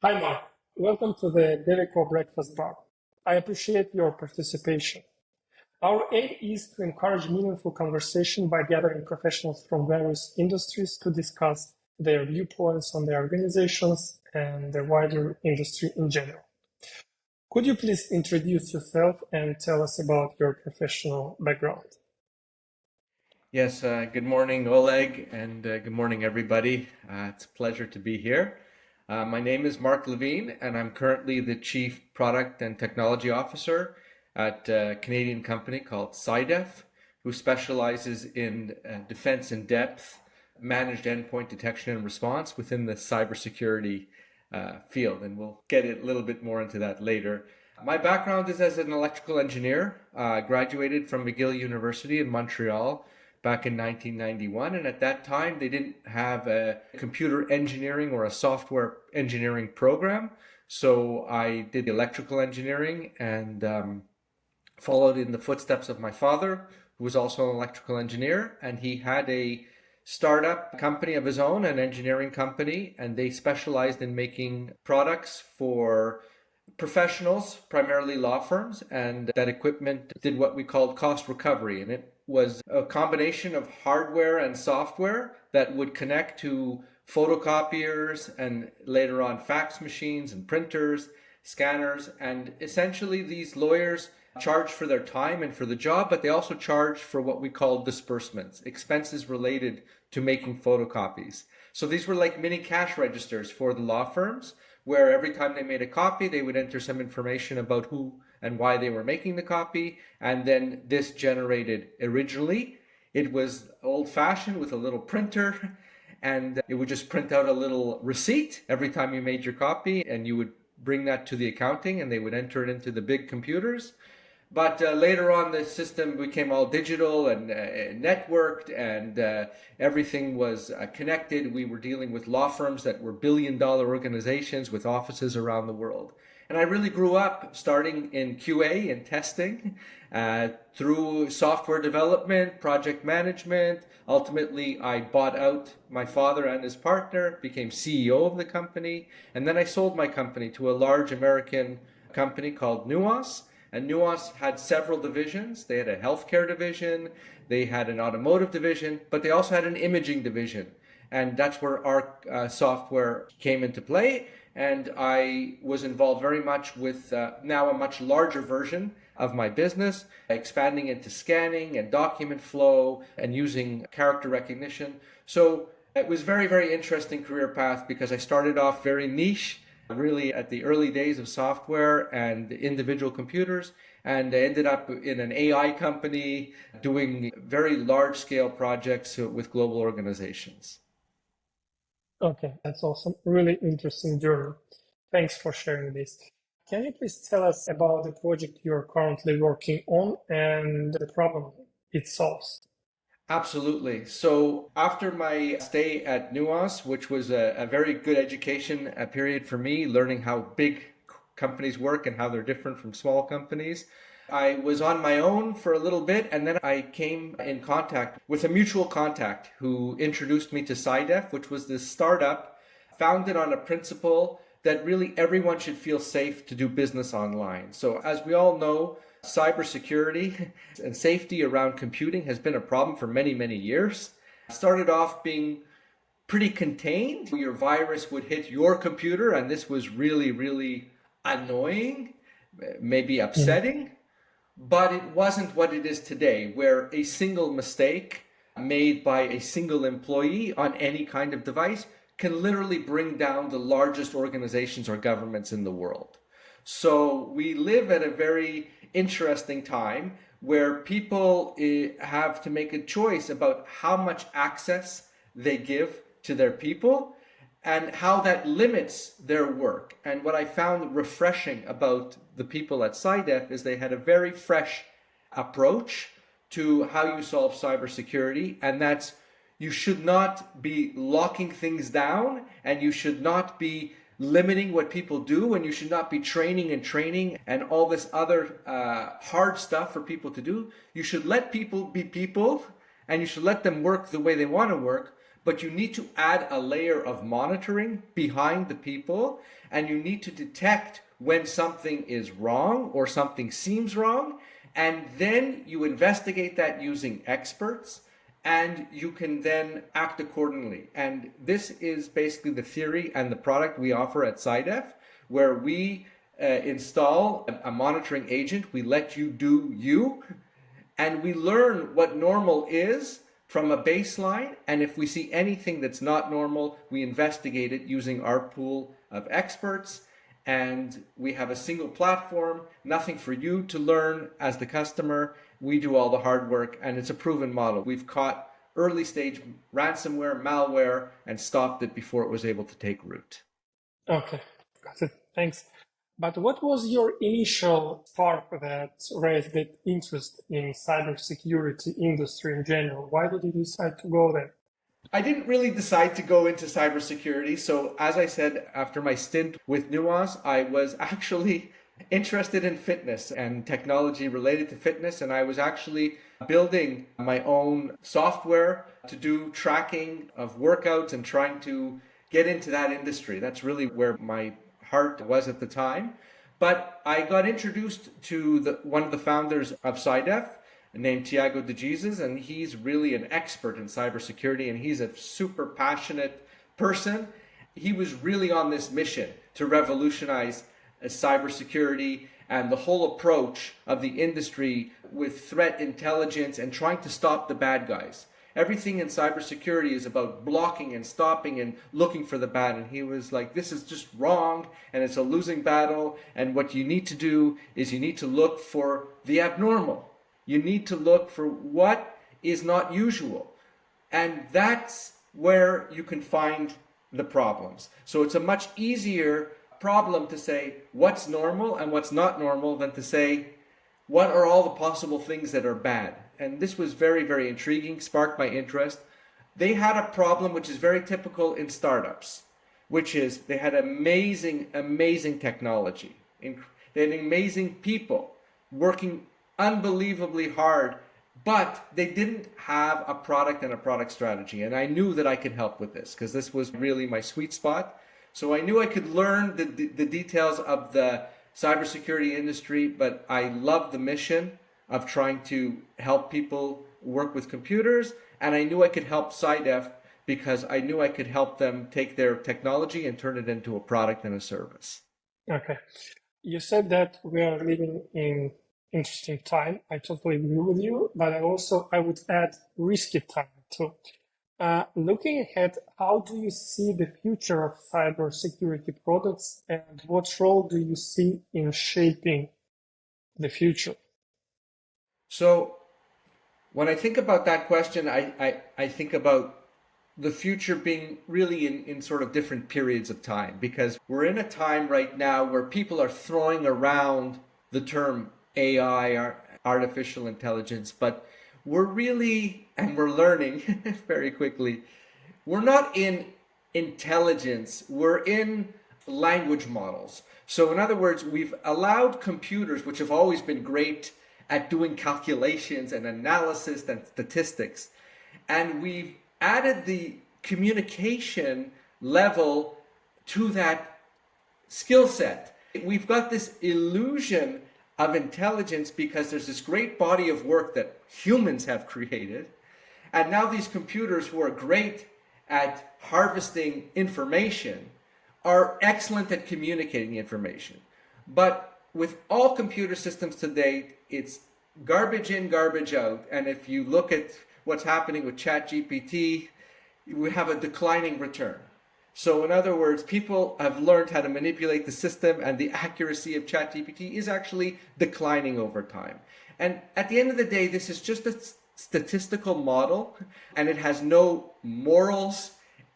Hi, Mark. Welcome to the Devico Breakfast Bar. I appreciate your participation. Our aim is to encourage meaningful conversation by gathering professionals from various industries to discuss their viewpoints on their organizations and the wider industry in general. Could you please introduce yourself and tell us about your professional background? Yes, good morning, Oleg, and good morning, everybody. It's a pleasure to be here. My name is Mark Levine, and I'm currently the Chief Product and Technology Officer at a Canadian company called CYDEF, who specializes in defense in depth, managed endpoint detection and response within the cybersecurity field. And we'll get a little bit more into that later. My background is as an electrical engineer. Graduated from McGill University in Montreal back in 1991. And at that time, they didn't have a computer engineering or a software engineering program. So I did electrical engineering and followed in the footsteps of my father, who was also an electrical engineer. And he had a startup company of his own, an engineering company, and they specialized in making products for professionals, primarily law firms, and that equipment did what we called cost recovery. And it was a combination of hardware and software that would connect to photocopiers and later on fax machines and printers, scanners. And essentially these lawyers charged for their time and for the job, but they also charged for what we call disbursements, expenses related to making photocopies. So these were like mini cash registers for the law firms, where every time they made a copy, they would enter some information about who and why they were making the copy. And then this generated, originally, it was old fashioned with a little printer, and it would just print out a little receipt every time you made your copy, and you would bring that to the accounting and they would enter it into the big computers. But later on, the system became all digital and networked, and everything was connected. We were dealing with law firms that were billion-dollar organizations with offices around the world. And I really grew up starting in QA and testing, through software development, project management. Ultimately, I bought out my father and his partner, became CEO of the company, and then I sold my company to a large American company called Nuance. And Nuance had several divisions. They had a healthcare division, they had an automotive division, but they also had an imaging division. And that's where our software came into play. And I was involved very much with now a much larger version of my business, expanding into scanning and document flow and using character recognition. So it was very, very interesting career path because I started off very niche, really at the early days of software and individual computers, and I ended up in an AI company doing very large scale projects with global organizations. Okay, that's awesome. Really interesting journey. Thanks for sharing this. Can you please tell us about the project you're currently working on and the problem it solves? Absolutely. So after my stay at Nuance, which was a very good education period for me, learning how big companies work and how they're different from small companies, I was on my own for a little bit, and then I came in contact with a mutual contact who introduced me to CYDEF, which was this startup founded on a principle that really everyone should feel safe to do business online. So as we all know, cybersecurity and safety around computing has been a problem for many, many years. It started off being pretty contained. Your virus would hit your computer, and this was really, really annoying, maybe Mhm. upsetting, but it wasn't what it is today, where a single mistake made by a single employee on any kind of device can literally bring down the largest organizations or governments in the world. So we live at a very interesting time where people have to make a choice about how much access they give to their people and how that limits their work. And what I found refreshing about the people at CYDEF is they had a very fresh approach to how you solve cybersecurity, and that's you should not be locking things down, and you should not be limiting what people do, and you should not be training and all this other hard stuff for people to do. You should let people be people, and you should let them work the way they want to work, but you need to add a layer of monitoring behind the people, and you need to detect when something is wrong or something seems wrong, and then you investigate that using experts, and you can then act accordingly. And this is basically the theory and the product we offer at CYDEF, where we install a monitoring agent. We let you do you, and we learn what normal is from a baseline. And if we see anything that's not normal, we investigate it using our pool of experts. And we have a single platform, nothing for you to learn as the customer. We do all the hard work, and it's a proven model. We've caught early stage ransomware, malware, and stopped it before it was able to take root. Okay, got it. Thanks. But what was your initial spark that raised that interest in cybersecurity industry in general? Why did you decide to go there? I didn't really decide to go into cybersecurity. So as I said, after my stint with Nuance, I was actually interested in fitness and technology related to fitness. And I was actually building my own software to do tracking of workouts and trying to get into that industry. That's really where my heart was at the time. But I got introduced to one of the founders of CYDEF, named Tiago de Jesus, and he's really an expert in cybersecurity, and he's a super passionate person. He was really on this mission to revolutionize cybersecurity and the whole approach of the industry with threat intelligence and trying to stop the bad guys. Everything in cybersecurity is about blocking and stopping and looking for the bad. And he was like, this is just wrong and it's a losing battle. And what you need to do is you need to look for the abnormal. You need to look for what is not usual. And that's where you can find the problems. So it's a much easier problem to say what's normal and what's not normal than to say what are all the possible things that are bad. And this was very, very intriguing, sparked my interest. They had a problem which is very typical in startups, which is they had amazing, amazing technology. They had amazing people working unbelievably hard, but they didn't have a product and a product strategy. And I knew that I could help with this because this was really my sweet spot. So I knew I could learn the details of the cybersecurity industry, but I loved the mission of trying to help people work with computers. And I knew I could help CYDEF because I knew I could help them take their technology and turn it into a product and a service. Okay. You said that we are living in interesting time. I totally agree with you, but I would add risky time too. Looking ahead, how do you see the future of cybersecurity products, and what role do you see in shaping the future? So when I think about that question, I think about the future being really in sort of different periods of time, because we're in a time right now where people are throwing around the term AI, artificial intelligence, but we're really, and we're learning very quickly, we're not in intelligence, we're in language models. So in other words, we've allowed computers, which have always been great at doing calculations and analysis and statistics, and we've added the communication level to that skill set. We've got this illusion of intelligence because there's this great body of work that humans have created. And now these computers who are great at harvesting information are excellent at communicating information. But with all computer systems today, it's garbage in, garbage out. And if you look at what's happening with ChatGPT, we have a declining return. So in other words, people have learned how to manipulate the system, and the accuracy of ChatGPT is actually declining over time. And at the end of the day, this is just a statistical model, and it has no morals,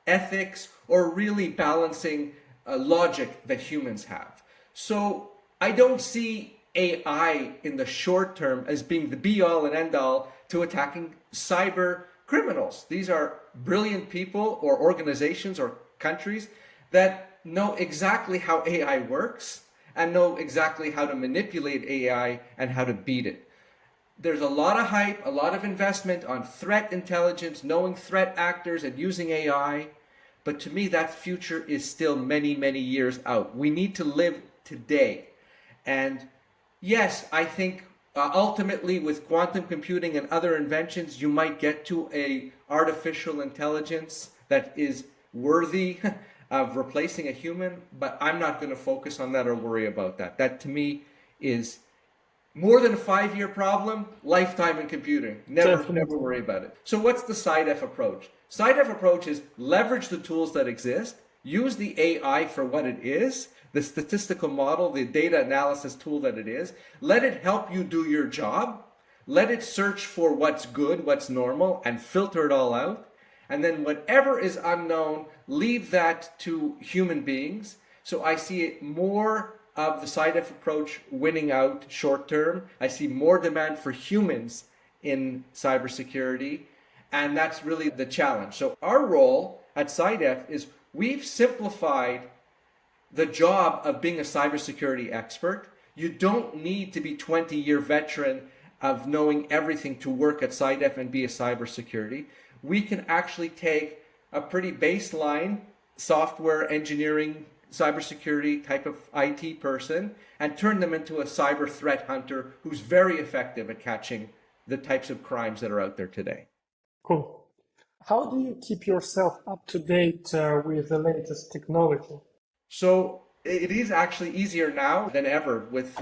ethics, or really balancing logic that humans have. So I don't see AI in the short term as being the be-all and end-all to attacking cyber criminals. These are brilliant people or organizations or countries that know exactly how AI works and know exactly how to manipulate AI and how to beat it. there's a lot of hype, a lot of investment on threat intelligence, knowing threat actors and using AI. But to me, that future is still many, many years out. We need to live today. And yes, I think ultimately with quantum computing and other inventions, you might get to a artificial intelligence that is worthy of replacing a human, but I'm not going to focus on that or worry about that. That to me is more than a 5-year problem, lifetime in computing. Never worry about it. So what's the CYDEF approach? CYDEF approach is leverage the tools that exist, use the AI for what it is, the statistical model, the data analysis tool that it is, let it help you do your job, let it search for what's good, what's normal, and filter it all out. And then whatever is unknown, leave that to human beings. So I see it more of the CYDEF approach winning out short term. I see more demand for humans in cybersecurity, and that's really the challenge. So our role at CYDEF is we've simplified the job of being a cybersecurity expert. You don't need to be 20-year veteran of knowing everything to work at CYDEF and be a cybersecurity. We can actually take a pretty baseline software engineering, cybersecurity type of IT person and turn them into a cyber threat hunter who's very effective at catching the types of crimes that are out there today. Cool. How do you keep yourself up to date with the latest technology? So it is actually easier now than ever with,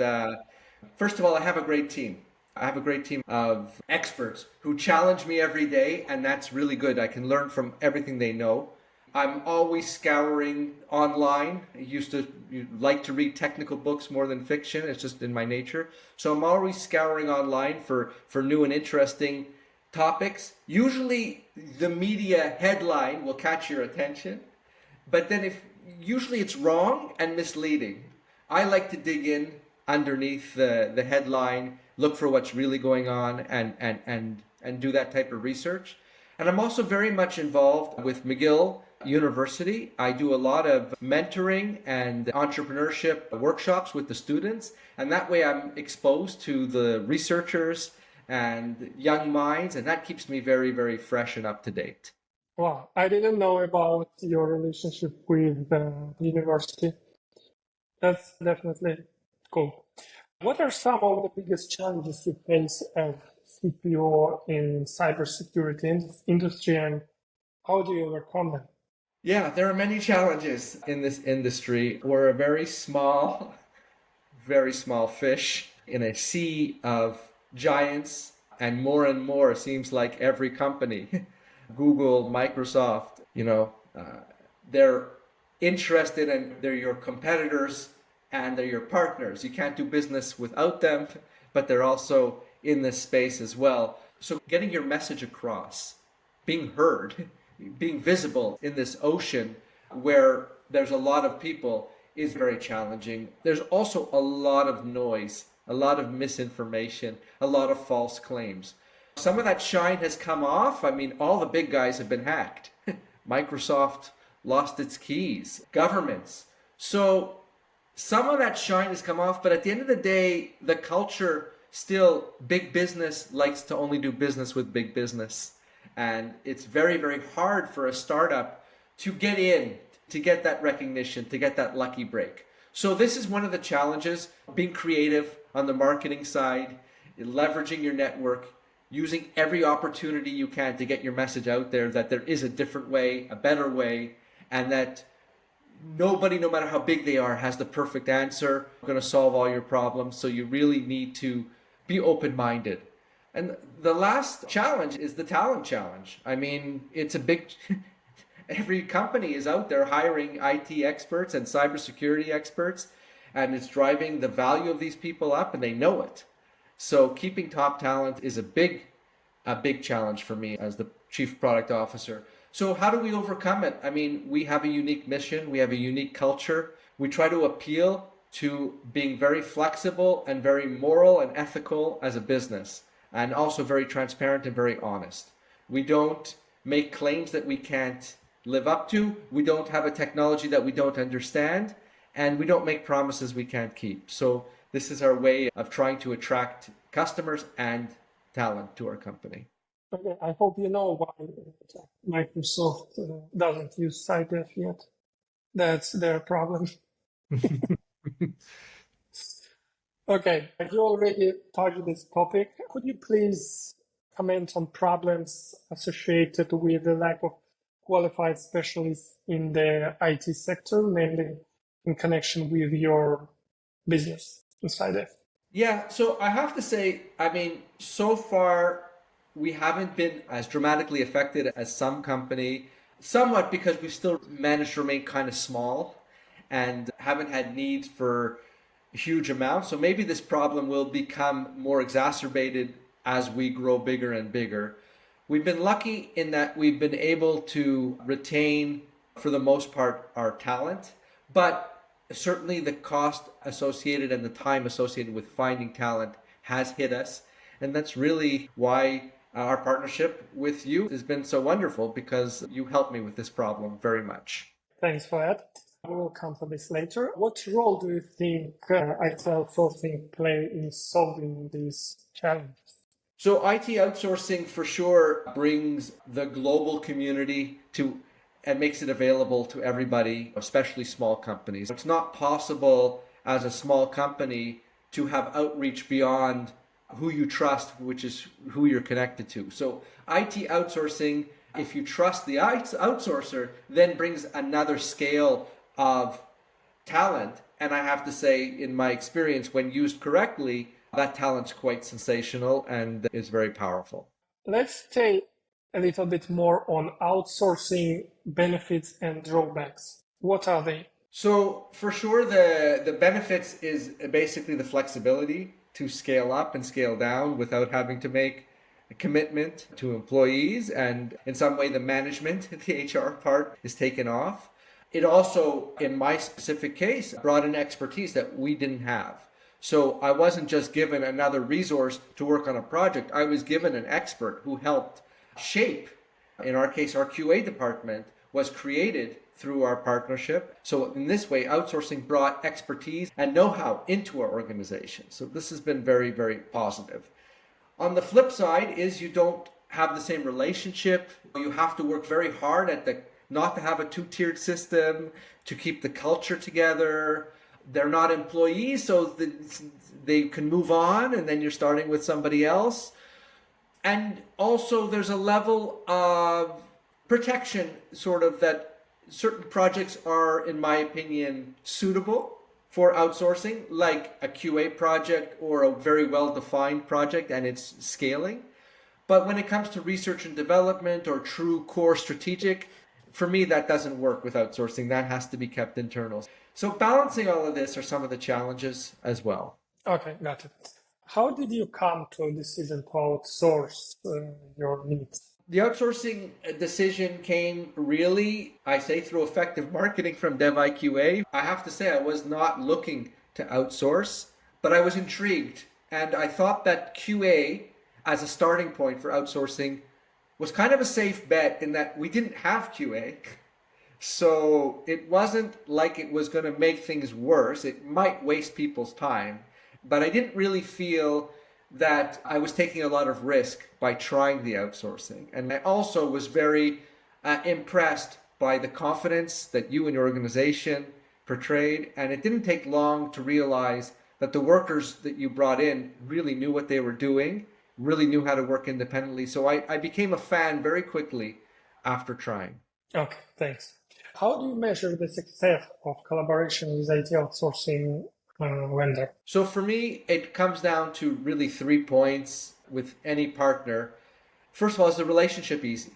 first of all, I have a great team. I have a great team of experts who challenge me every day, and that's really good. I can learn from everything they know. I'm always scouring online. I used to like to read technical books more than fiction. It's just in my nature. So I'm always scouring online for new and interesting topics. Usually the media headline will catch your attention, but then usually it's wrong and misleading. I like to dig in underneath the headline, look for what's really going on and do that type of research. And I'm also very much involved with McGill University. I do a lot of mentoring and entrepreneurship workshops with the students, and that way I'm exposed to the researchers and young minds, and that keeps me very, very fresh and up to date. Wow, I didn't know about your relationship with the university. That's definitely cool. What are some of the biggest challenges you face as CPO in cybersecurity industry, and how do you overcome them? Yeah, there are many challenges in this industry. We're a very small fish in a sea of giants, and more it seems like every company, Google, Microsoft, they're interested and they're your competitors and they're your partners. You can't do business without them, but they're also in this space as well. So getting your message across, being heard, being visible in this ocean where there's a lot of people is very challenging. There's also a lot of noise, a lot of misinformation, a lot of false claims. Some of that shine has come off. I mean, all the big guys have been hacked. Microsoft lost its keys, governments. So some of that shine has come off, but at the end of the day, the culture still, big business likes to only do business with big business. And it's very, very hard for a startup to get in, to get that recognition, to get that lucky break. So this is one of the challenges, being creative on the marketing side, leveraging your network, using every opportunity you can to get your message out there that there is a different way, a better way, and that nobody, no matter how big they are, has the perfect answer, going to solve all your problems. So you really need to be open-minded. And the last challenge is the talent challenge. I mean, it's a big, every company is out there hiring IT experts and cybersecurity experts, and it's driving the value of these people up, and they know it. So keeping top talent is a big challenge for me as the chief product officer. So how do we overcome it? I mean, we have a unique mission. We have a unique culture. We try to appeal to being very flexible and very moral and ethical as a business, and also very transparent and very honest. We don't make claims that we can't live up to. We don't have a technology that we don't understand, and we don't make promises we can't keep. So this is our way of trying to attract customers and talent to our company. Okay, I hope you know why Microsoft doesn't use CYDEF yet. That's their problem. Okay, you already touched this topic. Could you please comment on problems associated with the lack of qualified specialists in the IT sector, mainly in connection with your business inside it? Yeah, so I have to say, I mean, so far we haven't been as dramatically affected as some company, somewhat because we've still managed to remain kind of small and haven't had needs for huge amounts. So maybe this problem will become more exacerbated as we grow bigger and bigger. We've been lucky in that we've been able to retain, for the most part, our talent, but certainly the cost associated and the time associated with finding talent has hit us. And that's really why our partnership with you has been so wonderful, because you helped me with this problem very much. Thanks for that. We will come to this later. What role do you think IT outsourcing play in solving these challenges? So IT outsourcing for sure brings the global community to and makes it available to everybody, especially small companies. It's not possible as a small company to have outreach beyond who you trust, which is who you're connected to. So IT outsourcing, if you trust the outsourcer, then brings another scale of talent. And I have to say, in my experience, when used correctly, that talent's quite sensational and is very powerful. Let's stay a little bit more on outsourcing benefits and drawbacks. What are they? So for sure, the benefits is basically the flexibility to scale up and scale down without having to make a commitment to employees, and in some way the management, the HR part is taken off. It also, in my specific case, brought in expertise that we didn't have. So I wasn't just given another resource to work on a project. I was given an expert who helped shape, in our case, our QA department was created through our partnership. So in this way, outsourcing brought expertise and know-how into our organization. So this has been very, very positive. On the flip side is you don't have the same relationship. You have to work very hard not to have a two-tiered system, to keep the culture together. They're not employees, so they can move on, and then you're starting with somebody else. And also there's a level of protection, sort of, that certain projects are, in my opinion, suitable for outsourcing, like a QA project or a very well-defined project and it's scaling. But when it comes to research and development or true core strategic, for me, that doesn't work with outsourcing. That has to be kept internal. So balancing all of this are some of the challenges as well. Okay, got it. How did you come to a decision to outsource your needs? The outsourcing decision came really, I say, through effective marketing from DevIQA. I have to say I was not looking to outsource, but I was intrigued. And I thought that QA as a starting point for outsourcing was kind of a safe bet, in that we didn't have QA. So it wasn't like it was going to make things worse. It might waste people's time, but I didn't really feel that I was taking a lot of risk by trying the outsourcing. And I also was very impressed by the confidence that you and your organization portrayed. And it didn't take long to realize that the workers that you brought in really knew what they were doing, really knew how to work independently. So I became a fan very quickly after trying. Okay, thanks. How do you measure the success of collaboration with IT outsourcing vendor? So for me, it comes down to really 3 points with any partner. First of all, is the relationship easy?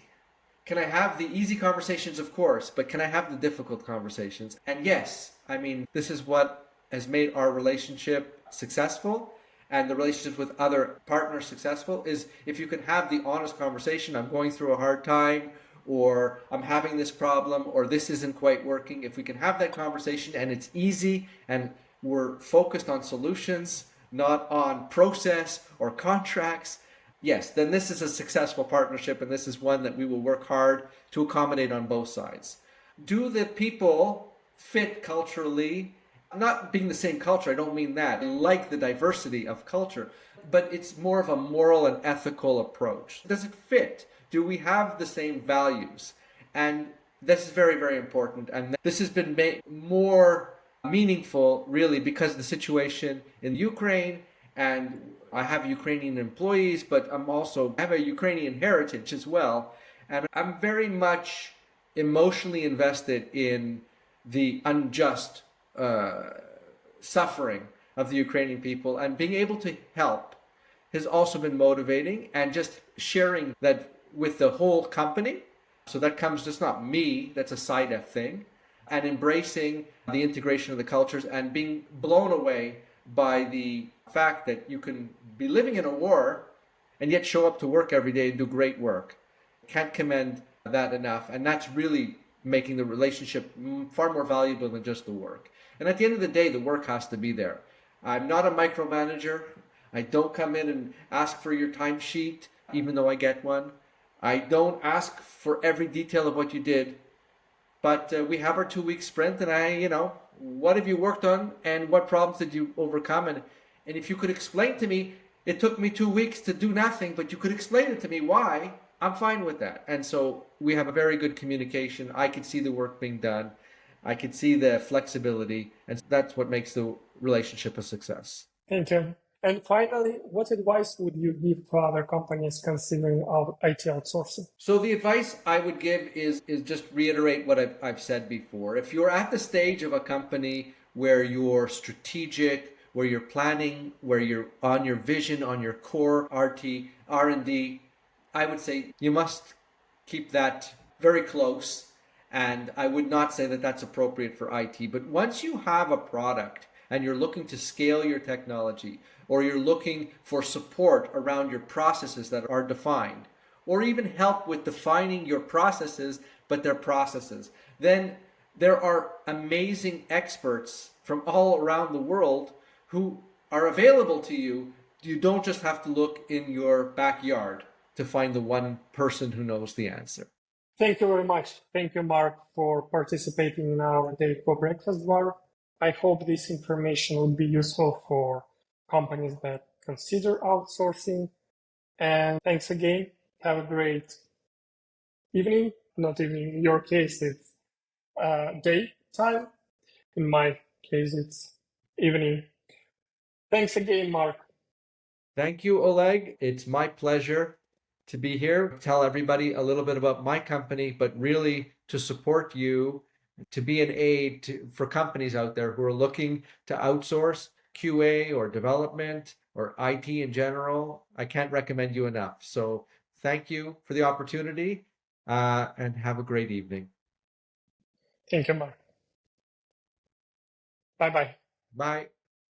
Can I have the easy conversations? Of course, but can I have the difficult conversations? And yes, I mean, this is what has made our relationship successful, and the relationships with other partners successful, is if you can have the honest conversation. I'm going through a hard time, or I'm having this problem, or this isn't quite working. If we can have that conversation and it's easy and we're focused on solutions, not on process or contracts, yes, then this is a successful partnership, and this is one that we will work hard to accommodate on both sides. Do the people fit culturally Not being the same culture, I don't mean that. I like the diversity of culture, but it's more of a moral and ethical approach. Does it fit? Do we have the same values? And this is very, very important. And this has been made more meaningful, really, because of the situation in Ukraine. And I have Ukrainian employees, but I have a Ukrainian heritage as well. And I'm very much emotionally invested in the unjust suffering of the Ukrainian people, and being able to help has also been motivating, and just sharing that with the whole company. So that comes just not me, that's a CYDEF thing, and embracing the integration of the cultures and being blown away by the fact that you can be living in a war and yet show up to work every day and do great work. Can't commend that enough. And that's really making the relationship far more valuable than just the work. And at the end of the day, the work has to be there. I'm not a micromanager. I don't come in and ask for your timesheet, even though I get one. I don't ask for every detail of what you did. But we have our 2-week sprint, and what have you worked on and what problems did you overcome? And if you could explain to me, it took me 2 weeks to do nothing, but you could explain it to me why, I'm fine with that. And so we have a very good communication. I could see the work being done. I could see the flexibility, and that's what makes the relationship a success. Thank you. And finally, what advice would you give to other companies considering IT outsourcing? So the advice I would give is just reiterate what I've said before. If you're at the stage of a company where you're strategic, where you're planning, where you're on your vision, on your core R&D, I would say you must keep that very close. And I would not say that that's appropriate for IT. But once you have a product and you're looking to scale your technology, or you're looking for support around your processes that are defined, or even help with defining your processes, but they're processes, then there are amazing experts from all around the world who are available to you. You don't just have to look in your backyard to find the one person who knows the answer. Thank you very much. Thank you, Mark, for participating in our Devico Breakfast Bar. I hope this information will be useful for companies that consider outsourcing. And thanks again. Have a great evening. Not evening. In your case, it's daytime. In my case, it's evening. Thanks again, Mark. Thank you, Oleg. It's my pleasure to be here, tell everybody a little bit about my company, but really to support you, to be an aid for companies out there who are looking to outsource QA or development or IT in general. I can't recommend you enough. So thank you for the opportunity, and have a great evening. Thank you, Mark. Bye-bye. Bye.